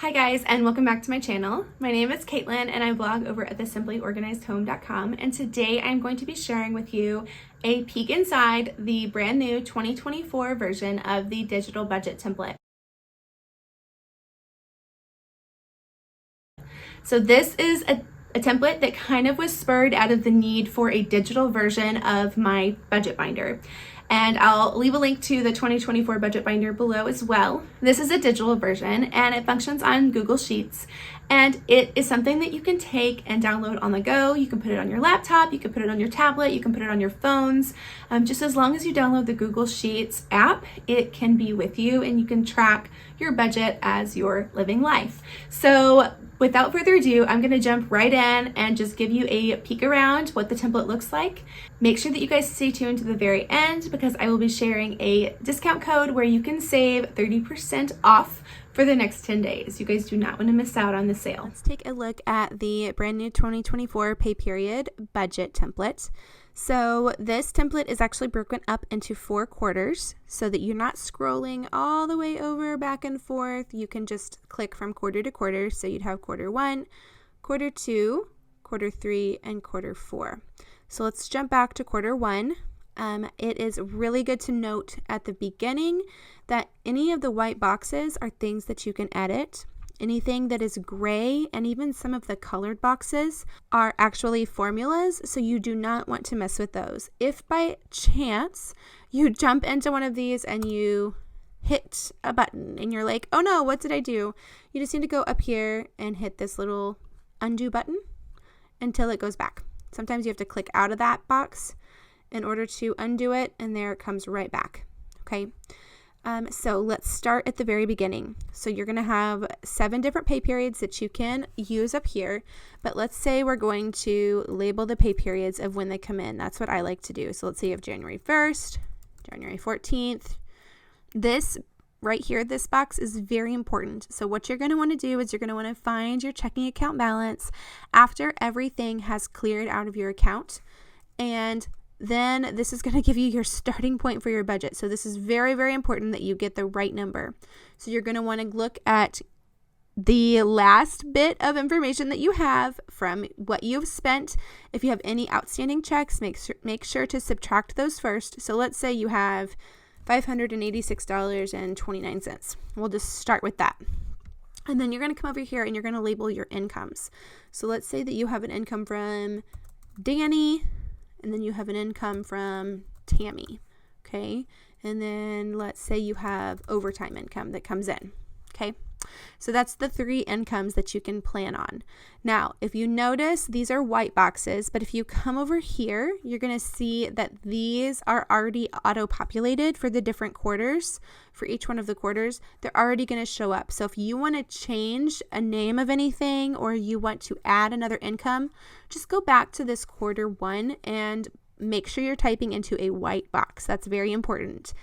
Hi guys, and welcome back to my channel. My name is Caitlin and I blog over at thesimplyorganizedhome.com, and today I'm going to be sharing with you a peek inside the brand new 2024 version of the digital budget template. So this is a template that kind of was spurred out of the need for a digital version of my budget binder. And I'll leave a link to the 2024 budget binder below as well. This is a digital version and it functions on Google Sheets. And it is something that you can take and download on the go. You can put it on your laptop, you can put it on your tablet, you can put it on your phones. Just as long as you download the Google Sheets app, it can be with you and you can track your budget as you're living life. So without further ado, I'm going to jump right in and just give you a peek around what the template looks like. Make sure that you guys stay tuned to the very end because I will be sharing a discount code where you can save 30% off for the next 10 days. You guys do not want to miss out on the sale. Let's take a look at the brand new 2024 pay period budget template. So this template is actually broken up into 4 quarters so that you're not scrolling all the way over back and forth. You can just click from quarter to quarter. So you'd have quarter 1, quarter 2, quarter 3, and quarter 4. So let's jump back to quarter 1. It is really good to note at the beginning that any of the white boxes are things that you can edit. Anything that is gray and even some of the colored boxes are actually formulas, so you do not want to mess with those. If by chance you jump into one of these and you hit a button and you're like, oh no, what did I do? You just need to go up here and hit this little undo button until it goes back. Sometimes you have to click out of that box in order to undo it, and there it comes right back. Okay. So let's start at the very beginning. So you're going to have 7 different pay periods that you can use up here, but let's say we're going to label the pay periods of when they come in. That's what I like to do. So let's say you have January 1st, January 14th. This right here, this box is very important. So what you're going to want to do is you're going to want to find your checking account balance after everything has cleared out of your account, and then this is going to give you your starting point for your budget. So this is very, very important that you get the right number. So you're going to want to look at the last bit of information that you have from what you've spent. If you have any outstanding checks, make sure to subtract those first. So let's say you have $586.29. We'll just start with that. And then you're going to come over here and you're going to label your incomes. So let's say that you have an income from Danny, and then you have an income from Tammy, okay? And then let's say you have overtime income that comes in, okay? So that's the 3 incomes that you can plan on. Now, if you notice, these are white boxes, but if you come over here, you're going to see that these are already auto-populated for the different quarters. For each one of the quarters, they're already going to show up. So if you want to change a name of anything or you want to add another income, just go back to this quarter 1 and make sure you're typing into a white box. That's very important.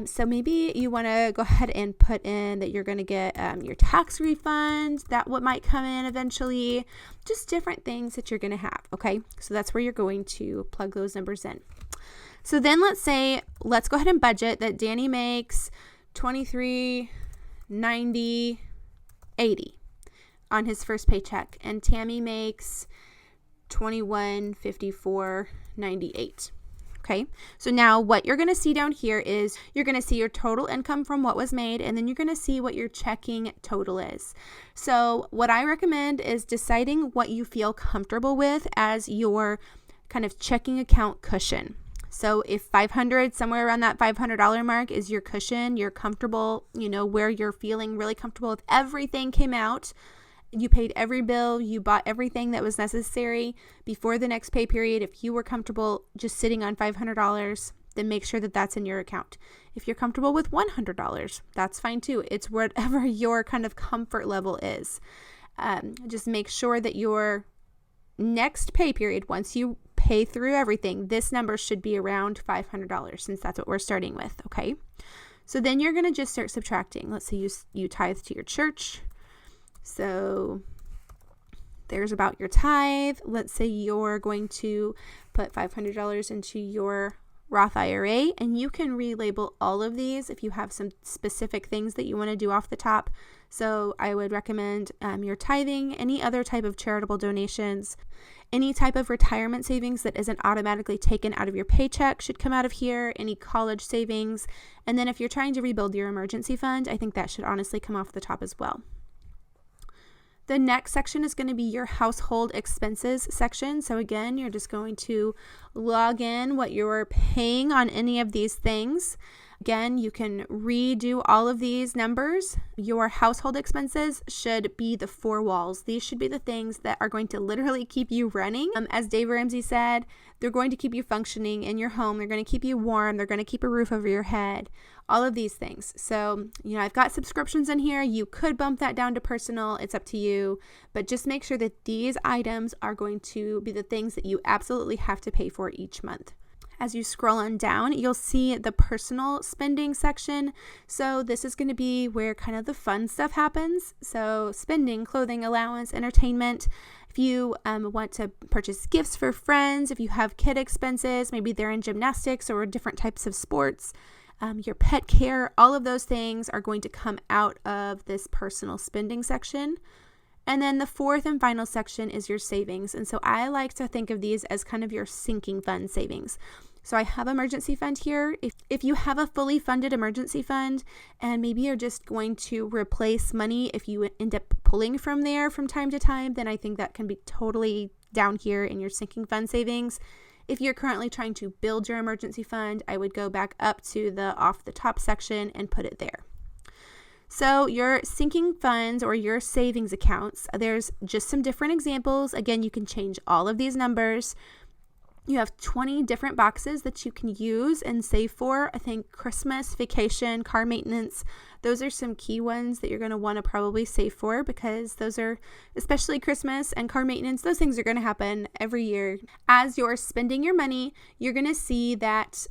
So maybe you want to go ahead and put in that you're going to get your tax refund, that what might come in eventually, just different things that you're going to have, okay? So that's where you're going to plug those numbers in. So then let's go ahead and budget that Danny makes $23.90.80 on his first paycheck, and Tammy makes $21.54.98. Okay, so now what you're going to see down here is you're going to see your total income from what was made, and then you're going to see what your checking total is. So what I recommend is deciding what you feel comfortable with as your kind of checking account cushion. So if 500, somewhere around that $500 mark is your cushion, you're comfortable, where you're feeling really comfortable if everything came out. You paid every bill, you bought everything that was necessary before the next pay period. If you were comfortable just sitting on $500, then make sure that that's in your account. If you're comfortable with $100, that's fine too. It's whatever your kind of comfort level is. Just make sure that your next pay period, once you pay through everything, this number should be around $500 since that's what we're starting with, okay? So then you're going to just start subtracting. Let's say you tithe to your church. So there's about your tithe. Let's say you're going to put $500 into your Roth IRA, and you can relabel all of these if you have some specific things that you want to do off the top. So I would recommend your tithing, any other type of charitable donations, any type of retirement savings that isn't automatically taken out of your paycheck should come out of here, any college savings, and then if you're trying to rebuild your emergency fund, I think that should honestly come off the top as well. The next section is going to be your household expenses section. So again, you're just going to log in what you're paying on any of these things. Again, you can redo all of these numbers. Your household expenses should be the four walls. These should be the things that are going to literally keep you running. As Dave Ramsey said, they're going to keep you functioning in your home. They're going to keep you warm. They're going to keep a roof over your head. All of these things. So, I've got subscriptions in here. You could bump that down to personal. It's up to you. But just make sure that these items are going to be the things that you absolutely have to pay for each month. As you scroll on down, you'll see the personal spending section. So this is going to be where kind of the fun stuff happens. So spending, clothing, allowance, entertainment. If you want to purchase gifts for friends, if you have kid expenses, maybe they're in gymnastics or different types of sports, your pet care, all of those things are going to come out of this personal spending section. And then the fourth and final section is your savings. And so I like to think of these as kind of your sinking fund savings. So I have emergency fund here. If you have a fully funded emergency fund and maybe you're just going to replace money if you end up pulling from there from time to time, then I think that can be totally down here in your sinking fund savings. If you're currently trying to build your emergency fund, I would go back up to the off the top section and put it there. So your sinking funds or your savings accounts, there's just some different examples. Again, you can change all of these numbers. You have 20 different boxes that you can use and save for. I think Christmas, vacation, car maintenance, those are some key ones that you're going to want to probably save for because those are, especially Christmas and car maintenance, those things are going to happen every year. As you're spending your money, you're going to see that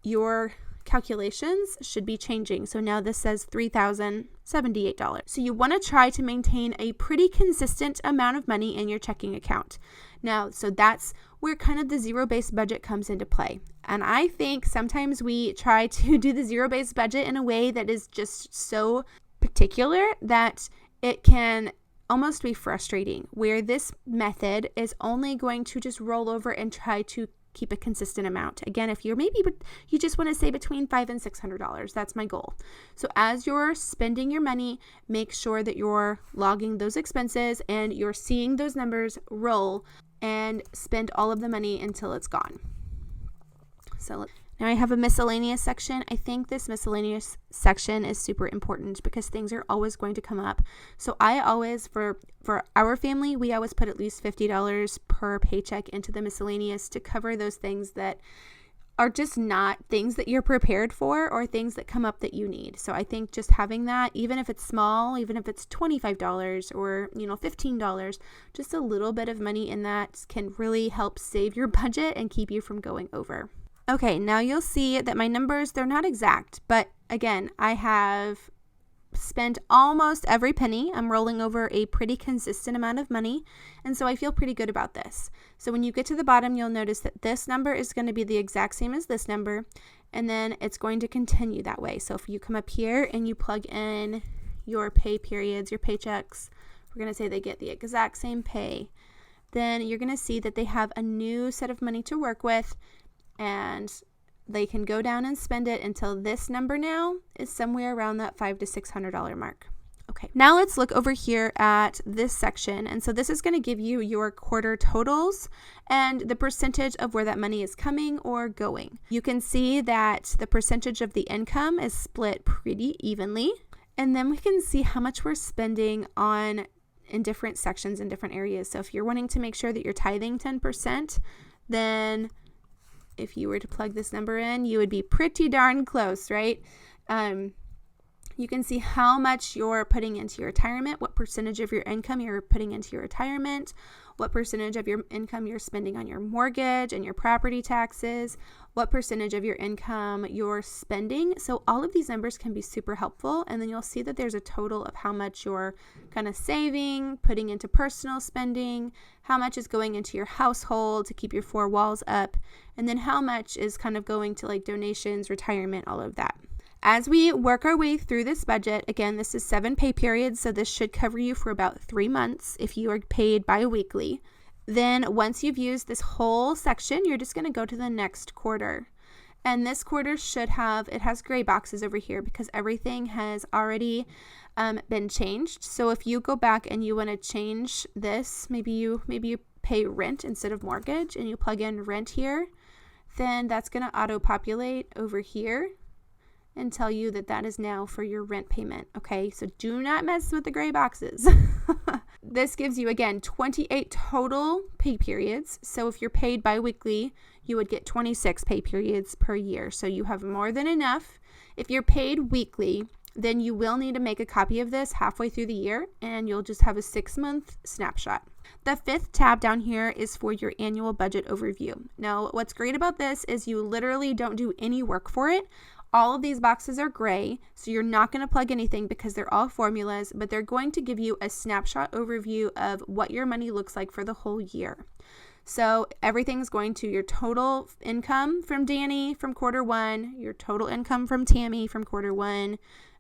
your calculations should be changing. So now this says $3,078. So you want to try to maintain a pretty consistent amount of money in your checking account. Now, so that's where kind of the zero-based budget comes into play. And I think sometimes we try to do the zero-based budget in a way that is just so particular that it can almost be frustrating, where this method is only going to just roll over and try to keep a consistent amount. Again, if you're maybe you just want to say between $500 and $600, that's my goal. So as you're spending your money, make sure that you're logging those expenses and you're seeing those numbers roll and spend all of the money until it's gone. So now I have a miscellaneous section. I think this miscellaneous section is super important because things are always going to come up. So I always, for our family, we always put at least $50 per paycheck into the miscellaneous to cover those things that are just not things that you're prepared for or things that come up that you need. So I think just having that, even if it's small, even if it's $25 or, $15, just a little bit of money in that can really help save your budget and keep you from going over. Okay, now you'll see that my numbers, they're not exact, but again, I have spent almost every penny. I'm rolling over a pretty consistent amount of money, and so I feel pretty good about this. So when you get to the bottom, you'll notice that this number is going to be the exact same as this number, and then it's going to continue that way. So if you come up here and you plug in your pay periods, your paychecks, we're going to say they get the exact same pay, then you're going to see that they have a new set of money to work with, and they can go down and spend it until this number now is somewhere around that $500 to $600 mark. Okay, now let's look over here at this section. And so this is going to give you your quarter totals and the percentage of where that money is coming or going. You can see that the percentage of the income is split pretty evenly. And then we can see how much we're spending on in different sections in different areas. So if you're wanting to make sure that you're tithing 10%, then if you were to plug this number in, you would be pretty darn close, right? you can see how much you're putting into your retirement, what percentage of your income you're putting into your retirement, what percentage of your income you're spending on your mortgage and your property taxes, what percentage of your income you're spending. So all of these numbers can be super helpful. And then you'll see that there's a total of how much you're kind of saving, putting into personal spending, how much is going into your household to keep your four walls up, and then how much is kind of going to like donations, retirement, all of that. As we work our way through this budget, again, this is 7 pay periods, so this should cover you for about 3 months if you are paid bi-weekly. Then once you've used this whole section, you're just going to go to the next quarter. And this quarter it has gray boxes over here because everything has already been changed. So if you go back and you want to change this, maybe you pay rent instead of mortgage and you plug in rent here, then that's going to auto-populate over here and tell you that that is now for your rent payment. Okay, so do not mess with the gray boxes. This gives you, again, 28 total pay periods. So if you're paid bi-weekly, you would get 26 pay periods per year. So you have more than enough. If you're paid weekly, then you will need to make a copy of this halfway through the year, and you'll just have a 6-month snapshot. The 5th tab down here is for your annual budget overview. Now, what's great about this is you literally don't do any work for it. All of these boxes are gray, so you're not going to plug anything because they're all formulas, but they're going to give you a snapshot overview of what your money looks like for the whole year. So everything's going to your total income from Danny from quarter 1, your total income from Tammy from quarter 1,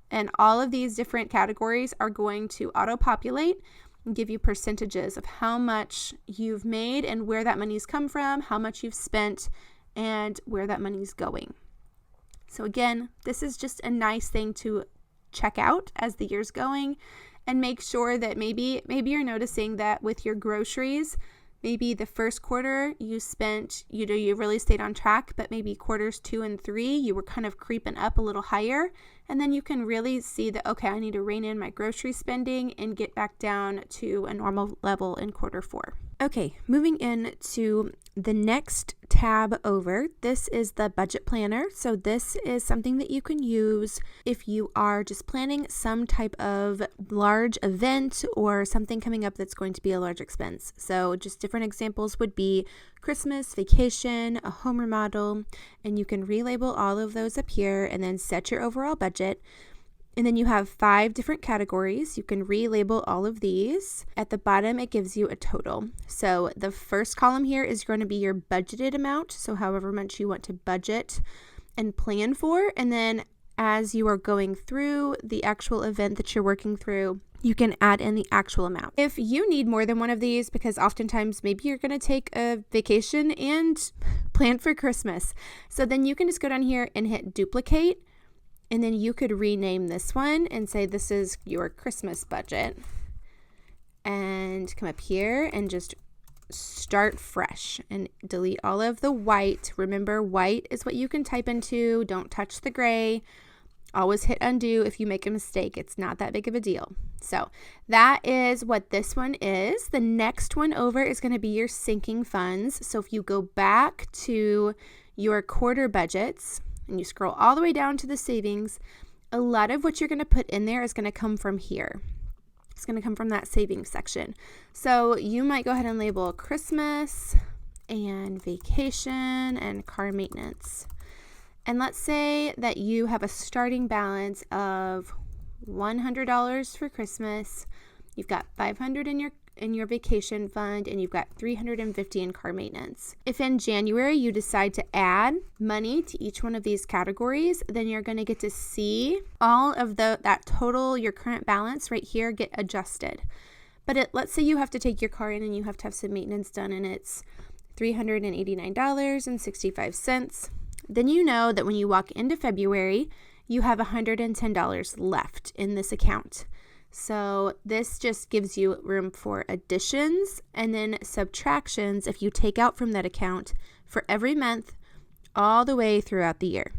and all of these different categories are going to auto-populate and give you percentages of how much you've made and where that money's come from, how much you've spent, and where that money's going. So again, this is just a nice thing to check out as the year's going and make sure that maybe you're noticing that with your groceries, maybe the first quarter you spent, you really stayed on track, but maybe quarters 2 and 3, you were kind of creeping up a little higher. And then you can really see that, okay, I need to rein in my grocery spending and get back down to a normal level in quarter 4. Okay, moving into the next tab over, this is the budget planner. So this is something that you can use if you are just planning some type of large event or something coming up that's going to be a large expense. So just different examples would be Christmas, vacation, a home remodel, and you can relabel all of those up here and then set your overall budget. And then you have 5 different categories. You can relabel all of these. At the bottom, it gives you a total. So the first column here is going to be your budgeted amount. So however much you want to budget and plan for. And then as you are going through the actual event that you're working through, you can add in the actual amount. If you need more than one of these, because oftentimes maybe you're going to take a vacation and plan for Christmas. So then you can just go down here and hit duplicate. And then you could rename this one and say this is your Christmas budget. And come up here and just start fresh and delete all of the white. Remember, white is what you can type into. Don't touch the gray. Always hit undo if you make a mistake. It's not that big of a deal. So that is what this one is. The next one over is going to be your sinking funds. So if you go back to your quarter budgets, and you scroll all the way down to the savings, a lot of what you're going to put in there is going to come from here. It's going to come from that savings section. So you might go ahead and label Christmas and vacation and car maintenance. And let's say that you have a starting balance of $100 for Christmas. You've got $500 in your vacation fund, and you've got $350 in car maintenance. If in January you decide to add money to each one of these categories, then you're going to get to see all of that total, your current balance right here, get adjusted. But let's say you have to take your car in and you have to have some maintenance done, and it's $389.65. Then you know that when you walk into February, you have $110 left in this account. So this just gives you room for additions and then subtractions if you take out from that account for every month all the way throughout the year.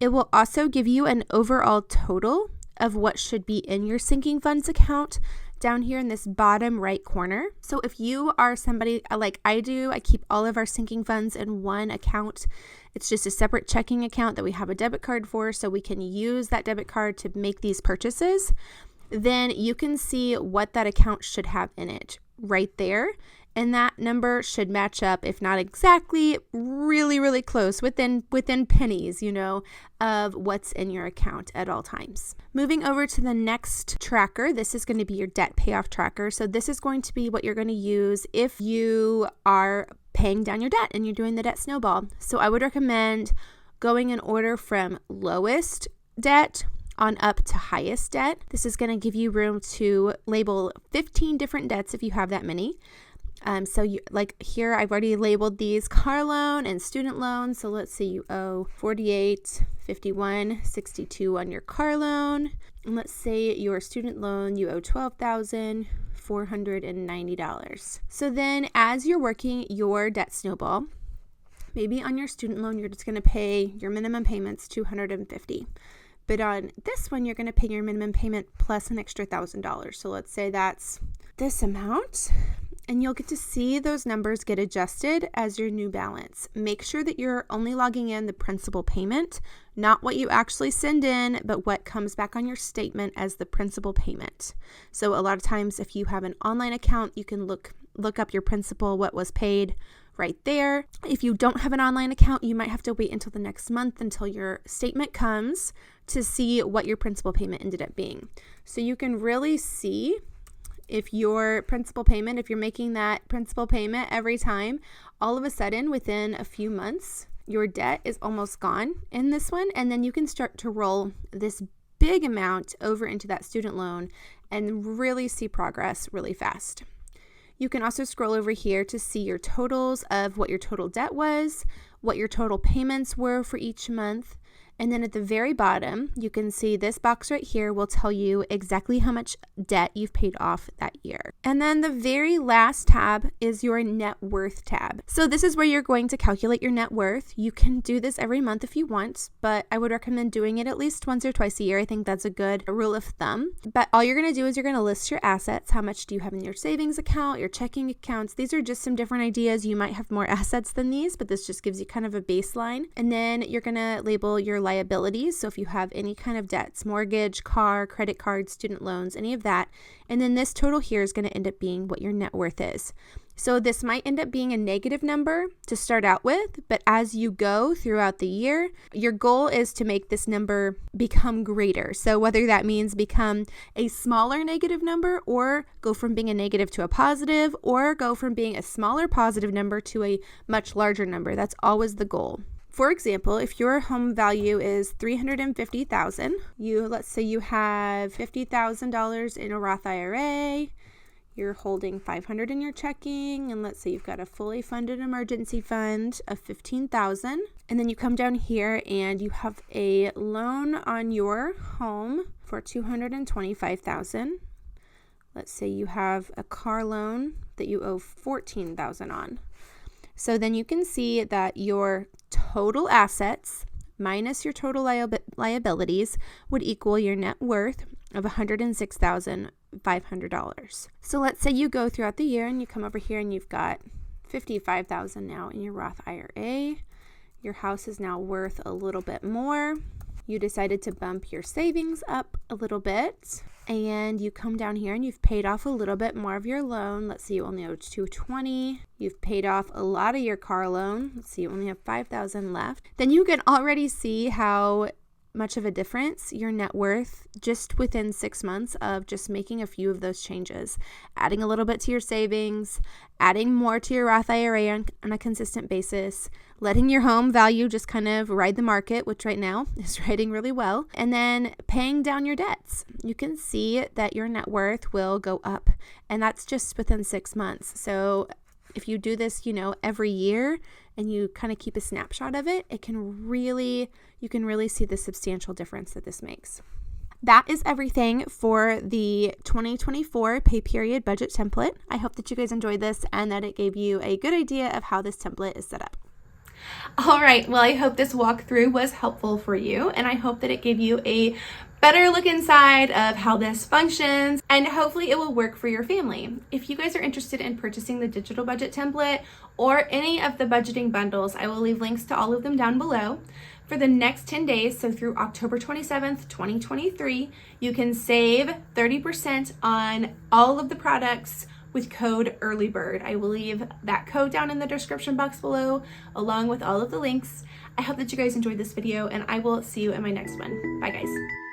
It will also give you an overall total of what should be in your sinking funds account down here in this bottom right corner. So if you are somebody like I do, I keep all of our sinking funds in one account. It's just a separate checking account that we have a debit card for, so we can use that debit card to make these purchases. Then you can see what that account should have in it right there. And that number should match up, if not exactly, really, really close, within pennies, of what's in your account at all times. Moving over to the next tracker, this is going to be your debt payoff tracker. So this is going to be what you're going to use if you are paying down your debt and you're doing the debt snowball. So I would recommend going in order from lowest debt on up to highest debt. This is going to give you room to label 15 different debts if you have that many. So you, like here, I've already labeled these car loan and student loan. So let's see, you owe $48, $51, $62 on your car loan. And let's say your student loan, you owe $12,490. So then as you're working your debt snowball, maybe on your student loan, you're just going to pay your minimum payments $250. But on this one, you're going to pay your minimum payment plus an extra $1,000. So let's say that's this amount. And you'll get to see those numbers get adjusted as your new balance. Make sure that you're only logging in the principal payment, not what you actually send in, but what comes back on your statement as the principal payment. So a lot of times if you have an online account, you can look up your principal, what was paid right there. If you don't have an online account, you might have to wait until the next month until your statement comes to see what your principal payment ended up being. So you can really see if your principal payment, if you're making that principal payment every time, all of a sudden within a few months, your debt is almost gone in this one. And then you can start to roll this big amount over into that student loan and really see progress really fast. You can also scroll over here to see your totals of what your total debt was, what your total payments were for each month. And then at the very bottom, you can see this box right here will tell you exactly how much debt you've paid off that year. And then the very last tab is your net worth tab. So this is where you're going to calculate your net worth. You can do this every month if you want, but I would recommend doing it at least once or twice a year. I think that's a good rule of thumb. But all you're going to do is you're going to list your assets. How much do you have in your savings account, your checking accounts? These are just some different ideas. You might have more assets than these, but this just gives you kind of a baseline. And then you're going to label your liabilities. So if you have any kind of debts, mortgage, car, credit cards, student loans, any of that. And then this total here is going to end up being what your net worth is. So this might end up being a negative number to start out with, but as you go throughout the year, your goal is to make this number become greater. So whether that means become a smaller negative number or go from being a negative to a positive or go from being a smaller positive number to a much larger number, that's always the goal. For example, if your home value is $350,000, let's say you have $50,000 in a Roth IRA, you're holding $500 in your checking, and let's say you've got a fully funded emergency fund of $15,000, and then you come down here and you have a loan on your home for $225,000. Let's say you have a car loan that you owe $14,000 on. So then you can see that your total assets minus your total liabilities would equal your net worth of $106,500. So let's say you go throughout the year and you come over here and you've got $55,000 now in your Roth IRA. Your house is now worth a little bit more. You decided to bump your savings up a little bit, and you come down here and you've paid off a little bit more of your loan. Let's see, you only owe $220. You've paid off a lot of your car loan. Let's see, you only have $5,000 left. Then you can already see how much of a difference your net worth just within 6 months of just making a few of those changes, adding a little bit to your savings, adding more to your Roth IRA on a consistent basis, letting your home value just kind of ride the market, which right now is riding really well, and then paying down your debts. You can see that your net worth will go up, and that's just within 6 months. So if you do this, every year and you kind of keep a snapshot of it, you can really see the substantial difference that this makes. That is everything for the 2024 pay period budget template. I hope that you guys enjoyed this and that it gave you a good idea of how this template is set up. All right, well, I hope this walkthrough was helpful for you, and I hope that it gave you a better look inside of how this functions, and hopefully it will work for your family. If you guys are interested in purchasing the digital budget template or any of the budgeting bundles, I will leave links to all of them down below. For the next 10 days, so through October 27th, 2023, you can save 30% on all of the products with code EARLYBIRD. I will leave that code down in the description box below, along with all of the links. I hope that you guys enjoyed this video, and I will see you in my next one. Bye, guys.